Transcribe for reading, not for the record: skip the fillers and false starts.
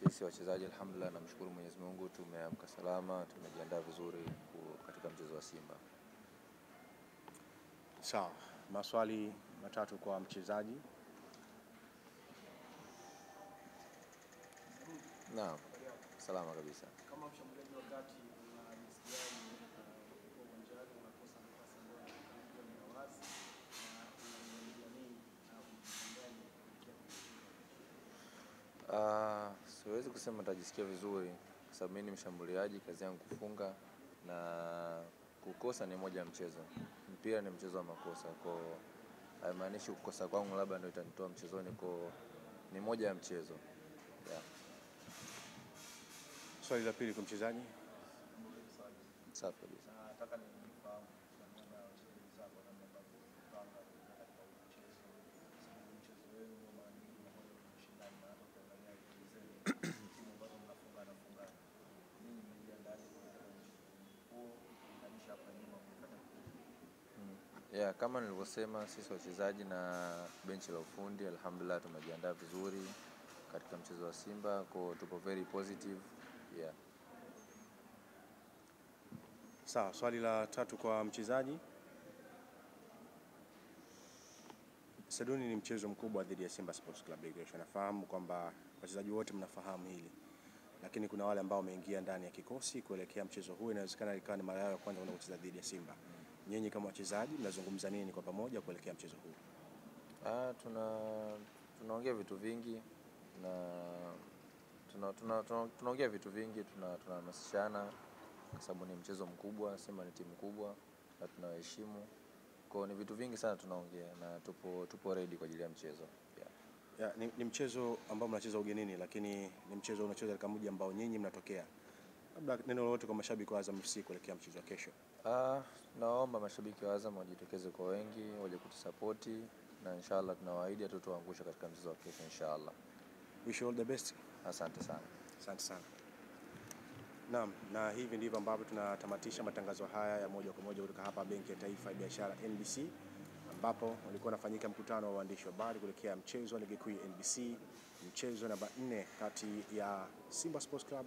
Sisi wachezaji alhamdulillah, namshukuru Mwenyezi Mungu, tumeamka salama, tumejiandaa vizuri katika mchezo wa Simba. Sawa, maswali matatu kwa mchezaji. Naam, salama kabisa. Kama mshambuliaji wa kati unajisikiaje kwa uwanjani unakosa nafasi ambayo ni wazi na unajiambia nini na unajiandaje kuelekea Siwezi kusema nitajisikia vizuri kwa sababu mimi ni mshambuliaji, kazi yangu kufunga na kukosa ni moja ya mchezo. Mpira ni mchezo wa makosa, kwa haimaanishi kukosa kwangu labda ndio itanitoa mchezoni, kwa ni moja ya mchezo. Yeah. Swali la pili kwa mchezaji. Safi kabisa. nataka nifahamu namna ya wachezaji zako namna ambavyo kupanga katika mchezo mchezo wenu mara nyingi unakuwa ni ushindani na hata ukiangalia timu ambazo mnafungana nini mnajiandaa kwa huo kuunganisha hapa nyuma kupata Yeah, kama nilivyosema, sisi wachezaji na benchi la ufundi alhamdulillah tumejiandaa vizuri katika mchezo wa Simba, kwa tupo very positive. Yeah. Sawa, swali la tatu kwa mchezaji. Saduni ni mchezo mkubwa dhidi ya Simba Sports Club. Nafahamu kwamba wachezaji wote mnafahamu hili, lakini kuna wale ambao wameingia ndani ya kikosi kuelekea mchezo huu, inawezekana ikawa ni mara yao ya kwanza wanaocheza dhidi ya Simba. Nyinyi kama wachezaji mnazungumza nini kwa pamoja kuelekea mchezo huu? Tunaongea vitu vingi na tunaongea vitu vingi, tunahamasishana kwa sababu ni mchezo mkubwa, Simba ni timu kubwa na tunaheshimu. Kwa ni vitu vingi sana tunaongea na tupo ready kwa ajili ya mchezo. Yeah. Yeah, ni mchezo ambao mnacheza ugenini, lakini ni mchezo unacheza katika mji ambao nyinyi mnatokea. Labda neno lolote kwa mashabiki wa Azam FC kuelekea mchezo wa kesho? Naomba mashabiki wa Azam wajitokeze kwa wengi, waje kutusapoti na inshallah tunawaahidi hatutoangusha katika mchezo wa kesho inshallah. Wish you all the best. Asante sana. Asante sana. Naam, na hivi ndivyo ambavyo tunatamatisha matangazo haya ya moja kwa moja kutoka hapa Benki ya Taifa ya Biashara NBC, ambapo ulikuwa unafanyika mkutano wa waandishi wa habari kuelekea mchezo wa ligi kuu ya NBC, mchezo namba 4 kati ya Simba Sports Club